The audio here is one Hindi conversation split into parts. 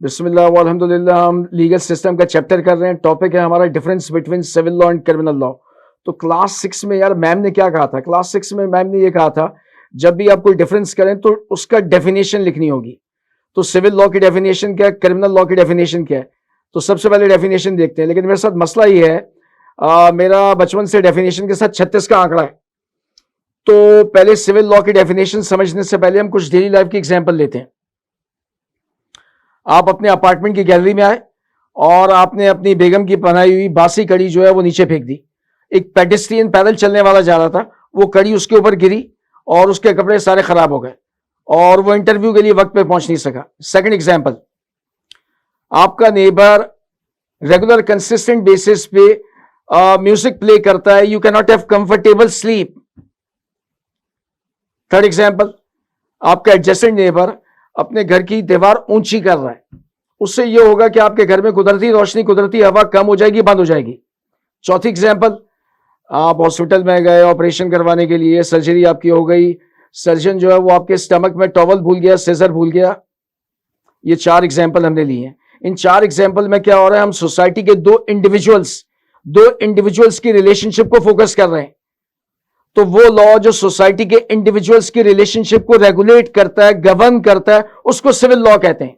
बिस्मिल्लाह वल्हम्दुलिल्लाह। हम लीगल सिस्टम का चैप्टर कर रहे हैं। टॉपिक है हमारा difference between civil law and criminal law. तो क्लास 6 में यार मैम ने क्या कहा था? क्लास 6 में मैम ने ये कहा था जब भी आप कोई डिफरेंस करें तो उसका डेफिनेशन लिखनी होगी। तो सिविल लॉ की डेफिनेशन क्या है, क्रिमिनल लॉ की डेफिनेशन क्या है? तो सबसे पहले डेफिनेशन देखते हैं। लेकिन मेरे साथ मसला ये है, मेरा बचपन से डेफिनेशन के साथ 36 का आंकड़ा है। तो पहले सिविल लॉ की डेफिनेशन समझने से पहले हम कुछ डेली लाइफ की एग्जाम्पल लेते हैं। आप अपने अपार्टमेंट की गैलरी में आए और आपने अपनी बेगम की बनाई हुई बासी कड़ी जो है वो नीचे फेंक दी। एक पेडेस्ट्रियन पैदल चलने वाला जा रहा था, वो कड़ी उसके ऊपर गिरी और उसके कपड़े सारे खराब हो गए और वो इंटरव्यू के लिए वक्त पे पहुंच नहीं सका। सेकंड एग्जांपल, आपका नेबर रेगुलर कंसिस्टेंट बेसिस पे म्यूजिक प्ले करता है, you can not have comfortable sleep. Third example, आपका एडजेसेंट नेबर अपने घर की दीवार ऊंची कर रहा है, उससे यह होगा कि आपके घर में कुदरती रोशनी, कुदरती हवा कम हो जाएगी, बंद हो जाएगी। चौथी एग्जांपल, आप हॉस्पिटल में गए ऑपरेशन करवाने के लिए, सर्जरी आपकी हो गई, सर्जन जो है वो आपके स्टमक में टॉवल भूल गया, सीजर भूल गया। ये 4 एग्जांपल हमने लिए हैं। इन 4 एग्जांपल में क्या हो रहा है, हम सोसाइटी के दो इंडिविजुअल्स की रिलेशनशिप को फोकस कर रहे हैं। तो वो लॉ जो सोसाइटी के इंडिविजुअल्स की रिलेशनशिप को रेगुलेट करता है, गवर्न करता है, उसको सिविल लॉ कहते हैं।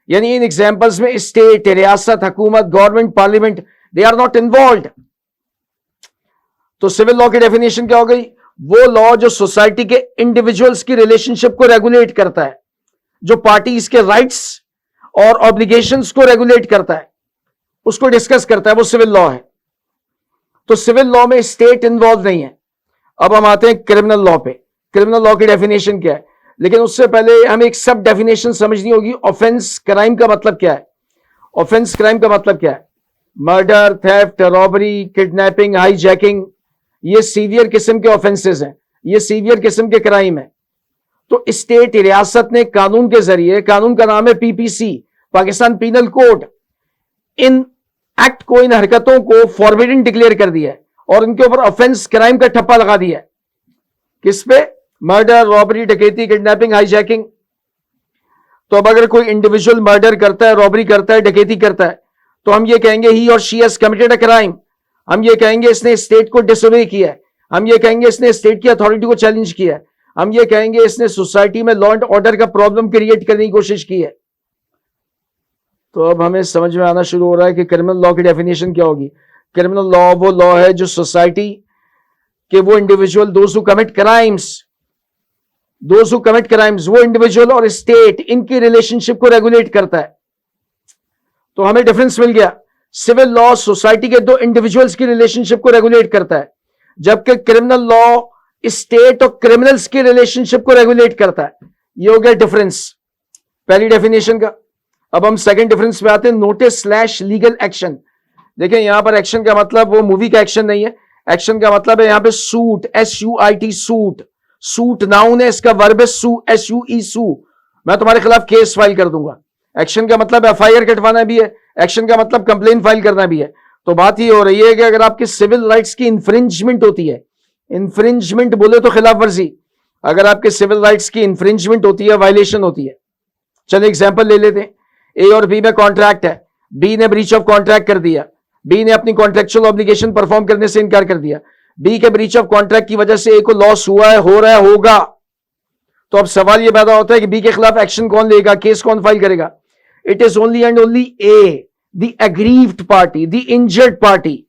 यानी इन एग्जांपल्स में स्टेट, रियासत, हुकूमत, government, parliament, they are not involved. तो सिविल लॉ की डेफिनेशन क्या हो गई? वो लॉ जो सोसाइटी के इंडिविजुअल्स की रिलेशनशिप को रेगुलेट करता है, जो पार्टीज के राइट्स और ऑब्लिगेशंस को रेगुलेट करता है, उसको डिस्कस करता है, वो सिविल लॉ है। तो सिविल लॉ में स्टेट इन्वॉल्व नहीं है। अब हम आते हैं क्रिमिनल लॉ पे। क्रिमिनल लॉ की डेफिनेशन क्या है? लेकिन उससे पहले हमें एक सब डेफिनेशन समझनी होगी। ऑफेंस क्राइम का मतलब क्या है? ऑफेंस क्राइम का मतलब क्या है? Murder, theft, robbery, kidnapping, hijacking, ये सीवियर किस्म के ऑफेंसेस हैं, ये सीवियर किस्म के क्राइम है। तो स्टेट, रियासत ने कानून के जरिए, कानून का नाम है पीपीसी, पाकिस्तान पीनल कोड, इन एक्ट को, इन हरकतों को फॉरबिडन डिक्लेयर कर दिया है और इनके ऊपर ऑफेंस क्राइम का ठप्पा लगा दिया है। किस पे? मर्डर, रॉबरी, डकैती, किडनैपिंग, हाईजैकिंग। तो अब अगर कोई इंडिविजुअल मर्डर करता है, रॉबरी करता है, डकैती करता है, तो हम ये कहेंगे ही और she has committed a crime. हम ये कहेंगे इसने स्टेट को डिसोबे किया है। हम ये कहेंगे इसने स्टेट की अथॉरिटी को चैलेंज किया है। हम ये कहेंगे इसने सोसाइटी में लॉ एंड ऑर्डर का प्रॉब्लम क्रिएट करने की कोशिश की है। तो अब हमें समझ में आना शुरू हो रहा है कि क्रिमिनल लॉ की डेफिनेशन क्या होगी। क्रिमिनल लॉ वो लॉ है जो सोसाइटी के वो individual, those who commit crimes, वो इंडिविजुअल और स्टेट, इनकी रिलेशनशिप को रेगुलेट करता है। तो हमें डिफरेंस मिल गया। सिविल लॉ सोसाइटी के दो इंडिविजुअल्स की रिलेशनशिप को रेगुलेट करता है, जबकि क्रिमिनल लॉ स्टेट और क्रिमिनल्स की रिलेशनशिप को रेगुलेट करता है। ये हो गया डिफरेंस पहली डेफिनेशन का। अब हम सेकंड डिफरेंस पे आते हैं, नोटिस स्लैश लीगल एक्शन। देखिए यहां पर एक्शन का मतलब वो मूवी का एक्शन नहीं है। एक्शन का मतलब है यहां पे suit, SUIT, suit. Suit noun है, इसका वर्ब है सू, SUE, सू। मैं तुम्हारे खिलाफ केस फाइल कर दूंगा। एक्शन का मतलब FIR कटवाना भी है, एक्शन का मतलब कंप्लेन फाइल करना भी है। तो बात ये हो रही है कि अगर आपके सिविल राइट्स की इंफ्रिंजमेंट होती है, इंफ्रिंजमेंट बोले तो खिलाफ वर्जी, अगर आपके सिविल राइट्स की इंफ्रिंजमेंट होती है, वायलेशन होती है। चलो एग्जांपल ले लेते हैं। ए और बी में कॉन्ट्रैक्ट है, बी ने ब्रीच ऑफ कॉन्ट्रैक्ट कर दिया, बी ने अपनी कॉन्ट्रेक्चुअल ऑब्लिगेशन परफॉर्म करने से इनकार कर दिया। बी के ब्रीच ऑफ कॉन्ट्रैक्ट की वजह से ए को लॉस हुआ है, हो रहा है, होगा। तो अब सवाल यह पैदा होता है कि बी के खिलाफ एक्शन कौन लेगा, केस कौन फाइल करेगा? It is only and only A, the aggrieved party, the injured party.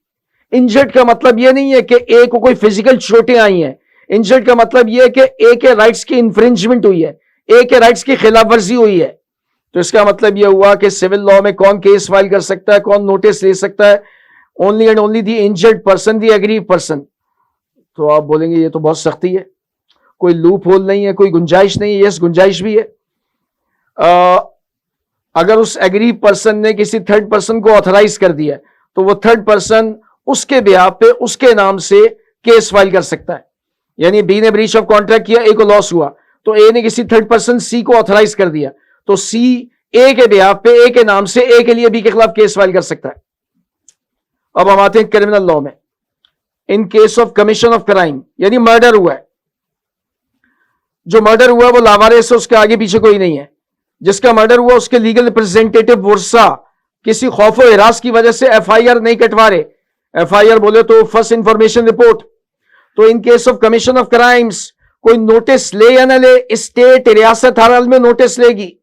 Injured का मतलब यह नहीं है कि ए को कोई फिजिकल चोटें आई हैं। इंजर्ड का मतलब यह है कि ए के राइट्स की इंफ्रिंजमेंट हुई है, ए के राइट्स की खिलाफवर्जी हुई है। तो इसका मतलब यह हुआ कि सिविल लॉ में कौन केस फाइल कर सकता है, कौन नोटिस ले सकता है? Only and only the injured person, the aggrieved person. तो आप बोलेंगे ये तो बहुत सख्ती है, कोई लूप होल नहीं है, कोई गुंजाइश नहीं है। यस, गुंजाइश भी है। अगर उस एग्रीव पर्सन ने किसी थर्ड पर्सन को ऑथराइज कर दिया तो वो थर्ड पर्सन उसके बिहाफ पे, उसके नाम से केस फाइल कर सकता है। यानी बी ने ब्रीच ऑफ कॉन्ट्रैक्ट किया, ए को लॉस हुआ, तो ए ने किसी थर्ड पर्सन सी को ऑथराइज कर दिया, तो सी ए के बिहाफ पे, ए के नाम से, ए के लिए बी के खिलाफ केस फाइल कर सकता है। अब हम आते हैं क्रिमिनल लॉ में। In case of commission of crime, यानी मर्डर हुआ है, जो मर्डर हुआ है वो लावारिस है, उसके आगे पीछे कोई नहीं है, जिसका मर्डर हुआ उसके लीगल रिप्रेजेंटेटिव वर्षा किसी खौफ और हिरास की वजह से एफआईआर नहीं कटवा रहे, एफआईआर बोले तो फर्स्ट इंफॉर्मेशन रिपोर्ट, तो in case of commission of crimes कोई नोटिस ले या ना ले, स्टेट रियासत हर हाल में नोटिस लेगी।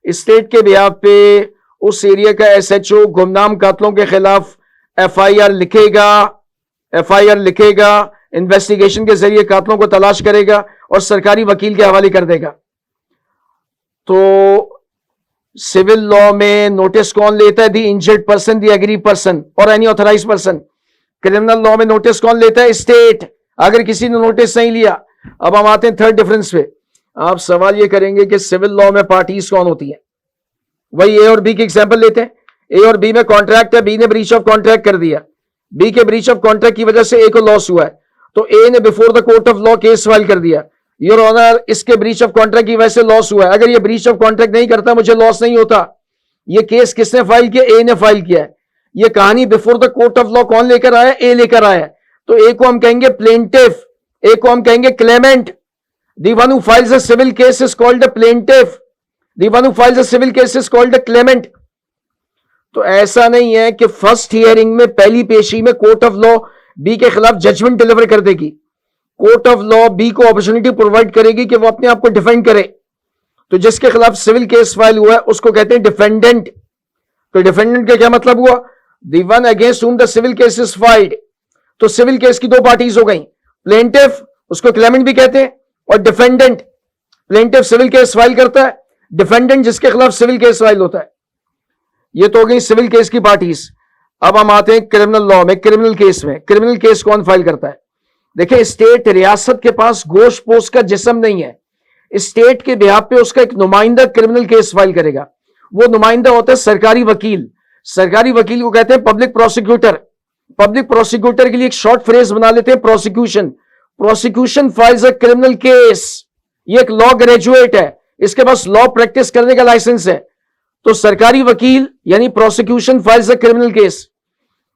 स्टेट के बिहाफ पे उस एरिया का एसएचओ गुमनाम कातलों के खिलाफ एफआईआर लिखेगा, इन्वेस्टिगेशन के जरिए कातलों को तलाश करेगा और सरकारी वकील के हवाले कर देगा। तो सिविल लॉ में नोटिस कौन लेता है? The injured person, the aggrieved person और any authorised person. Criminal law में नोटिस कौन लेता है? स्टेट, अगर किसी ने नोटिस नहीं लिया। अब हम आते हैं थर्ड डिफरेंस पे। आप सवाल ये करेंगे कि सिविल लॉ में पार्टीज कौन होती है? वही ए और बी की एग्जांपल लेते हैं। ए और बी में कॉन्ट्रैक्ट है, बी ने ब्रीच ऑफ कॉन्ट्रैक्ट कर दिया, बी के ब्रीच ऑफ कॉन्ट्रैक्ट की वजह से ए को लॉस हुआ है, तो ए ने before the court of law case file कर दिया, योर ऑनर इसके ब्रीच ऑफ कॉन्ट्रैक्ट की वजह से लॉस हुआ है। अगर ये ब्रीच ऑफ कॉन्ट्रैक्ट नहीं करता मुझे लॉस नहीं होता। ये केस किसने फाइल किया? ए ने फाइल किया है। ये कहानी before the court of law कौन लेकर आया? ए लेकर आया। तो ए को हम कहेंगे प्लेंटिफ, ए को हम कहेंगे Clement. The one who files a civil case is called a plaintiff. The one who files a civil case is called a claimant. तो ऐसा नहीं है कि फर्स्ट हियरिंग में पहली पेशी में कोर्ट ऑफ लॉ बी के खिलाफ जजमेंट डिलीवर कर देगी। कोर्ट ऑफ लॉ बी को अपॉर्चुनिटी प्रोवाइड करेगी कि वो अपने आप को डिफेंड करे। तो जिसके खिलाफ सिविल केस फाइल हुआ है उसको कहते हैं डिफेंडेंट। तो डिफेंडेंट का क्या मतलब हुआ? The one against whom the civil case is filed. तो सिविल केस की दो पार्टीज हो गई, प्लेंटिफ उसको क्लेमेंट भी कहते हैं और defendant. Plaintiff civil case file करता है, डिफेंडेंट जिसके खिलाफ सिविल केस फाइल होता है। ये तो हो गई सिविल केस की पार्टीज। अब हम आते हैं क्रिमिनल लॉ में। क्रिमिनल केस में क्रिमिनल केस कौन फाइल करता है? देखिए, स्टेट रियासत के पास गोश्त पोस्ट का जिस्म नहीं है। स्टेट के बिहाफ पे उसका एक नुमाइंदा क्रिमिनल केस फाइल करेगा। वो नुमाइंदा होता है सरकारी वकील। सरकारी वकील को कहते हैं पब्लिक प्रोसिक्यूटर। पब्लिक प्रोसिक्यूटर के लिए एक शॉर्ट फ्रेज बना लेते हैं प्रोसिक्यूशन। प्रोसिक्यूशन फाइल्स अ क्रिमिनल केस। ये एक लॉ ग्रेजुएट है, इसके पास लॉ प्रैक्टिस करने का लाइसेंस है। तो सरकारी वकील यानी प्रोसिक्यूशन फाइल्स अ क्रिमिनल केस।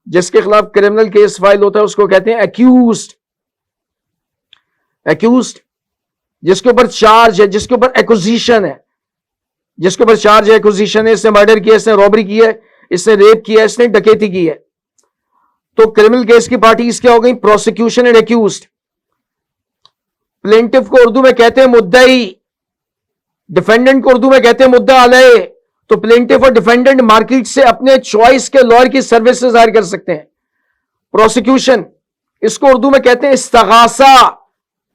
जिसके खिलाफ क्रिमिनल केस फाइल होता है उसको कहते हैं एक्यूज्ड। एक्यूज्ड जिसके ऊपर चार्ज है, जिसके ऊपर एक्विजिशन है, जिसके ऊपर चार्ज है, एक्विजिशन है, इसने मर्डर किया, इसने रॉबरी की है, इसने रेप किया, इसने डकैती की है। तो क्रिमिनल केस की पार्टीज क्या हो गई? Prosecution and accused. प्लेंटिफ को उर्दू में कहते हैं मुद्दई, डिफेंडेंट को उर्दू में कहते हैं मुद्दा अलय। तो प्लेंटिफ और डिफेंडेंट मार्केट से अपने चॉइस के लॉयर की सर्विसेज हायर कर सकते हैं। प्रोसिक्यूशन इसको उर्दू में कहते हैं इस्तगासा।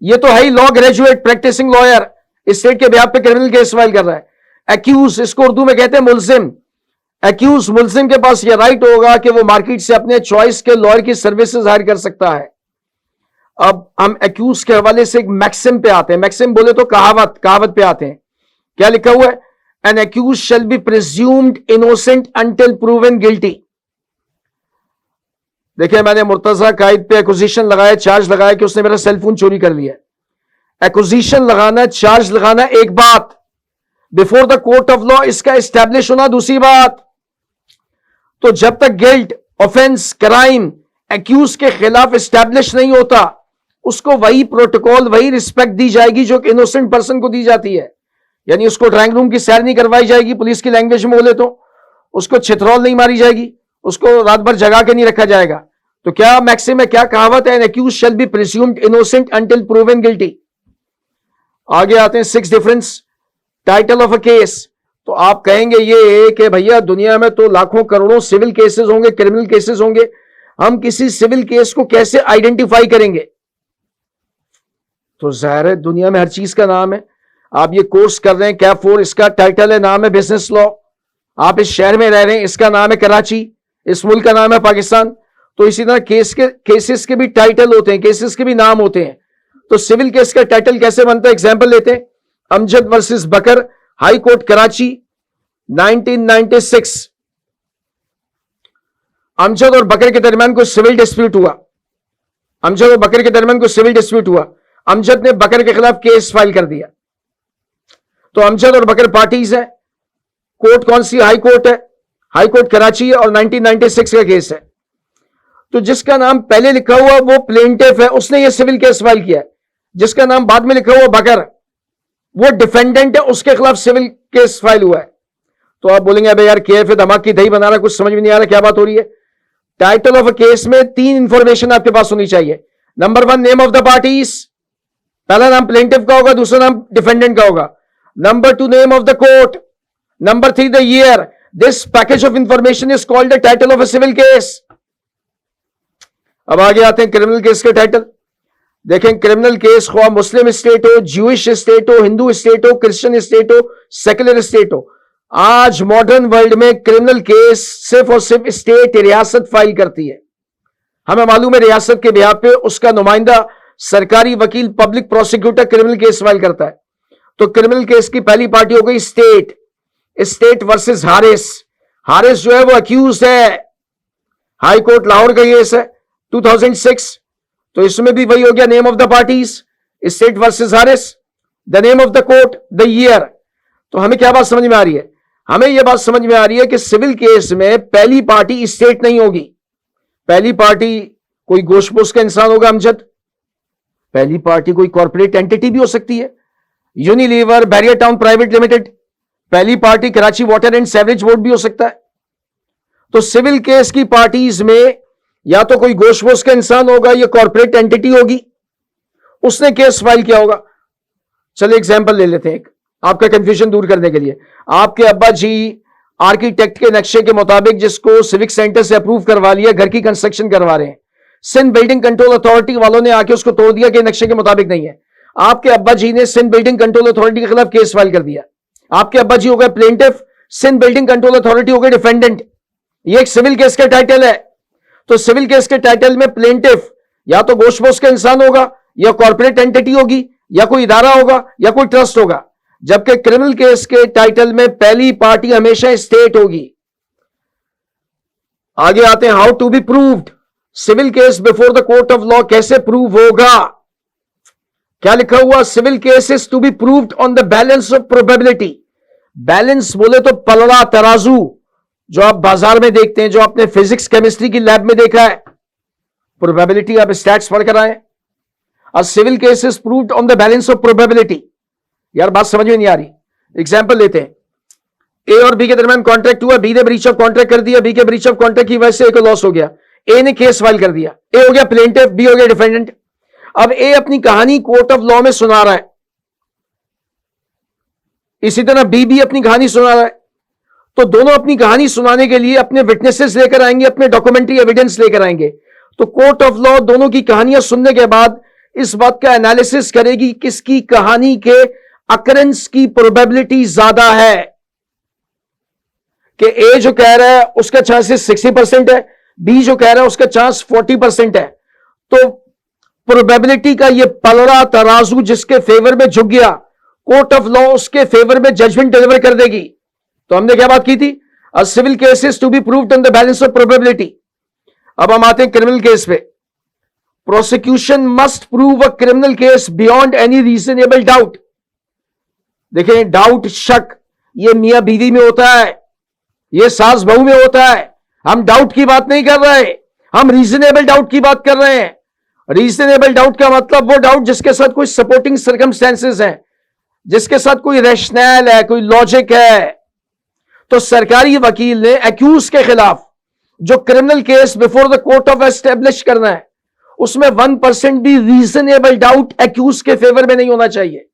ये तो है ही law graduate practising lawyer, state के बिहाफ पे क्रिमिनल केस फाइल कर रहा है। एक्यूज इसको उर्दू में कहते हैं मुल्जिम। एक्यूज मुल्जिम के पास ये राइट होगा कि वो मार्केट से अपने चॉइस के लॉयर की सर्विसेज हायर कर सकता है। अब हम एक्यूज के हवाले से एक मैक्सिम पे आते हैं। मैक्सिम बोले तो कहावत पे आते हैं। क्या लिखा हुआ है? An accused shall be presumed innocent until proven guilty. देखिए, मैंने मुर्तजा कायद पे एक्विजिशन लगाया, चार्ज लगाया कि उसने मेरा सेलफोन चोरी कर लिया। एक्विजिशन लगाना, चार्ज लगाना एक बात, before the court of law इसका एस्टैब्लिश होना दूसरी बात। तो जब तक गिल्ट, ऑफेंस, क्राइम एक्यूज के खिलाफ एस्टैब्लिश नहीं होता, उसको वही प्रोटोकॉल, वही रिस्पेक्ट दी जाएगी जो कि इनोसेंट पर्सन को दी जाती है। यानी उसको ड्राइंग रूम की सैर नहीं करवाई जाएगी, पुलिस की लैंग्वेज में बोले तो उसको छितरौल नहीं मारी जाएगी, उसको रात भर जगा के नहीं रखा जाएगा। तो क्या मैक्सिम है, क्या कहावत है? An accused shall be presumed innocent until proven guilty. आगे आते हैं six difference title of a case. तो आप कहेंगे ये कि भैया दुनिया में तो लाखों करोड़ों सिविल केसेस होंगे, क्रिमिनल केसेस होंगे, हम किसी सिविल केस को कैसे आइडेंटिफाई करेंगे? तो जाहिर है दुनिया में हर चीज का नाम है। आप ये कोर्स कर रहे हैं कैप 4, इसका टाइटल है, नाम है बिजनेस लॉ। आप इस शहर में रह रहे हैं, इसका नाम है कराची, इस मुल्क का नाम है पाकिस्तान। तो इसी तरह केसेस के भी टाइटल होते हैं, केसेस के भी नाम होते हैं। तो सिविल केस का टाइटल कैसे बनता है? एग्जाम्पल लेते हैं, अमजद वर्सेस बकर, हाई कोर्ट कराची 1996। अमजद और बकर के दरमियान कोई सिविल डिस्प्यूट हुआ। अमजद और बकर के दरमियान कोई सिविल डिस्प्यूट हुआ। अमजद ने बकर के खिलाफ केस फाइल कर दिया। तो अमजद और बकर पार्टीज है। कोर्ट कौन सी? हाई कोर्ट है, हाई कोर्ट कराची है और 1996 का केस है। तो जिसका नाम पहले लिखा हुआ वो प्लेंटिफ है, उसने ये सिविल केस फाइल किया है। जिसका नाम बाद में लिखा हुआ बकर, वो डिफेंडेंट है, उसके खिलाफ सिविल केस फाइल हुआ है। तो आप बोलेंगे अबे यार केएफ दिमाग की दही बना रहा, कुछ समझ में नहीं आ रहा क्या बात हो रही है। टाइटल ऑफ अ केस में 3 इंफॉर्मेशन आपके पास होनी चाहिए। Number 1 name of the parties, पहला नाम प्लेंटिफ का होगा, दूसरा नाम डिफेंडेंट का होगा। Number 2 name of the court, number 3 the year. This package of information is called the title of a civil case. अब आगे आते हैं क्रिमिनल केस के टाइटल। देखें क्रिमिनल केस ख्वाह मुस्लिम स्टेट हो, ज्यूइश स्टेट हो, हिंदू स्टेट हो, क्रिश्चियन स्टेट हो, सेक्युलर स्टेट हो, आज मॉडर्न वर्ल्ड में क्रिमिनल केस सिर्फ और सिर्फ स्टेट रियासत फाइल करती है। हमें मालूम है रियासत के बिहाफ पे उसका नुमाइंदा सरकारी वकील public prosecutor criminal case file करता है। तो क्रिमिनल केस की पहली पार्टी हो गई state, state versus Haris. Haris जो है वो अक्यूज है, हाई कोर्ट लाहौर का केस है 2006। तो इसमें भी वही हो गया, name of the parties state versus Haris, the name of the court, the year. तो हमें क्या बात समझ में आ रही है? हमें यह बात समझ में आ रही है कि सिविल केस में पहली पार्टी स्टेट नहीं होगी, पहली पार्टी कोई गोशपोश का इंसान होगा अमजद, पहली पार्टी कोई कॉर्पोरेट एंटिटी भी हो सकती है, Unilever, Barrier Town private limited, पहली party Karachi water and sewerage board भी हो सकता है। तो सिविल केस की पार्टीज में या तो कोई गोशपोश का इंसान होगा या कॉर्पोरेट एंटिटी होगी, उसने केस फाइल किया होगा। चलिए एग्जांपल ले लेते हैं एक, आपका कंफ्यूजन दूर करने के लिए। आपके अब्बा जी आर्किटेक्ट के नक्शे के मुताबिक जिसको सिविक सेंटर से अप्रूव करवा लिया, घर की कंस्ट्रक्शन करवा रहे हैं, सिंध बिल्डिंग कंट्रोल अथॉरिटी वालों ने आके उसको तोड़ दिया कि नक्शे के मुताबिक नहीं है। आपके अब्बा जी ने सिंध बिल्डिंग कंट्रोल अथॉरिटी के खिलाफ केस फाइल कर दिया। आपके अब्बा जी हो गए plaintiff, Sindh building control authority हो गए डिफेंडेंट। ये एक सिविल केस का टाइटल है। तो सिविल केस के टाइटल में प्लेंटिफ या तो गोशपोश का इंसान होगा या कॉर्पोरेट एंटिटी होगी या कोई इदारा होगा या कोई ट्रस्ट होगा, जबकि क्रिमिनल केस के टाइटल में पहली पार्टी हमेशा स्टेट होगी। आगे आते हैं how to be proved. Civil case before the court of law कैसे प्रूव होगा? क्या लिखा हुआ? Civil case is to be proved on the balance of probability. Balance बोले तो पलड़ा, तराजू, जो आप बाजार में देखते हैं, जो आपने फिजिक्स केमिस्ट्री की लैब में देखा है। प्रोबेबिलिटी आप स्टैट्स पढ़कर आए। और civil case is proved on the balance of probability. यार बात समझ में नहीं आ रही। एग्जाम्पल लेते हैं, ए और बी के दरमियान कॉन्ट्रैक्ट हुआ, बी ने ब्रीच ऑफ कॉन्ट्रैक्ट कर दिया, बी के ब्रीच ऑफ कॉन्ट्रैक्ट की वजह से ए को लॉस हो गया। ए ने केस फाइल कर दिया, ए हो गया प्लेंटिफ, बी हो गया डिफेंडेंट। अब ए अपनी कहानी कोर्ट ऑफ लॉ में सुना रहा है, इसी तरह बी भी अपनी कहानी सुना रहा है। तो दोनों अपनी कहानी सुनाने के लिए अपने विटनेसेस लेकर आएंगे, अपने डॉक्यूमेंट्री एविडेंस लेकर आएंगे। तो कोर्ट ऑफ लॉ दोनों की कहानियां सुनने के बाद इस बात का एनालिसिस करेगी किसकी कहानी के अकरेंस की प्रोबेबिलिटी ज्यादा है। कि ए जो कह रहा है उसका चांसेस 60% है, बी जो कह रहा है उसका चांस 40% है। तो प्रोबेबिलिटी का ये पलड़ा तराजू जिसके फेवर में झुक गया, कोर्ट ऑफ लॉ उसके फेवर में जजमेंट डिलीवर कर देगी। तो हमने क्या बात की थी? A civil cases to be proved on the balance of probability. अब हम आते हैं क्रिमिनल केस पे। Prosecution must prove a criminal case beyond any reasonable doubt. देखें, डाउट, शक, ये मियां बीवी में होता है, ये सास बहू में होता है। हम डाउट की बात नहीं कर रहे, हम रीजनेबल डाउट की बात कर रहे हैं। रीजनेबल डाउट का मतलब वो डाउट जिसके साथ कोई सपोर्टिंग सर्कमस्टेंसेस हैं, जिसके साथ कोई रैशनल है, कोई लॉजिक है। तो सरकारी वकील ने एक्यूज के खिलाफ जो criminal case before the court of establish करना है, उसमें 1% भी रीजनेबल डाउट एक्यूज के फेवर में नहीं होना चाहिए।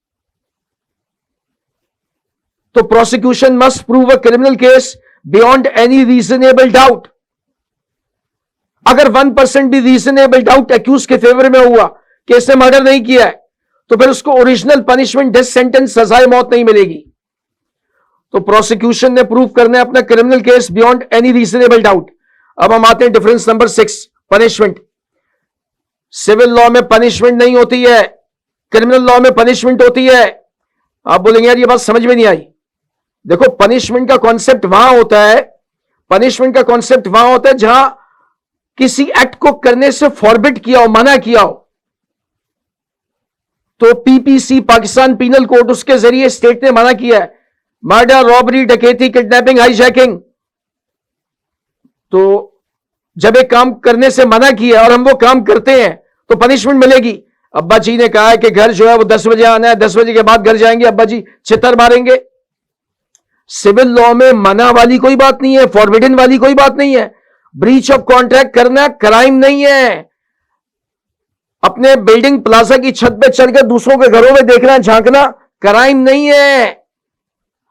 तो prosecution must prove a criminal case beyond any reasonable doubt. अगर 1% भी रीजनेबल डाउट एक्यूज के फेवर में हुआ कि इसने मर्डर नहीं किया है, तो फिर उसको ओरिजिनल पनिशमेंट, डेथ सेंटेंस, सजाए मौत नहीं मिलेगी। तो प्रोसिक्यूशन ने प्रूव करना है अपना criminal case beyond any reasonable doubt. अब हम आते हैं difference number 6, punishment. Civil law में पनिशमेंट नहीं होती है, क्रिमिनल लॉ में पनिशमेंट होती है। आप बोलेंगे यार ये बात समझ में नहीं आई। देखो, पनिशमेंट का कॉन्सेप्ट वहां होता है, पनिशमेंट का कॉन्सेप्ट वहां होता है जहां किसी एक्ट को करने से फॉरबिड किया हो, मना किया हो। तो पीपीसी, पाकिस्तान पीनल कोड, उसके जरिए स्टेट ने मना किया है, मर्डर, रॉबरी, डकैती, किडनैपिंग, हाईजैकिंग। तो जब एक काम करने से मना किया और हम वो काम करते हैं तो पनिशमेंट मिलेगी। अब्बा जी ने कहा है कि घर जो है वो 10 बजे आना है, 10 बजे के बाद घर जाएंगे, अब्बा जी चित्तर मारेंगे। सिविल लॉ में मना वाली कोई बात नहीं है, फॉरबिडन वाली कोई बात नहीं है। ब्रीच ऑफ कॉन्ट्रैक्ट करना क्राइम नहीं है। अपने बिल्डिंग प्लाजा की छत पे चढ़कर दूसरों के घरों में देखना, झांकना क्राइम नहीं है।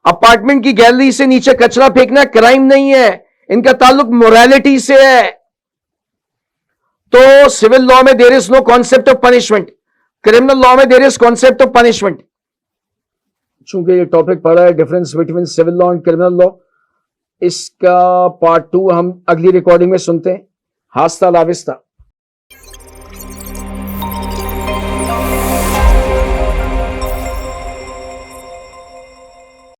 अपार्टमेंट की गैलरी से नीचे कचरा फेंकना क्राइम नहीं है। इनका ताल्लुक मोरालिटी से है। तो सिविल लॉ में there is no concept of punishment, criminal law में there is concept of punishment. चूंकि ये टॉपिक पढ़ा है difference between civil law and criminal law, इसका पार्ट 2 हम अगली रिकॉर्डिंग में सुनते हैं। हास्ता लाविस्ता।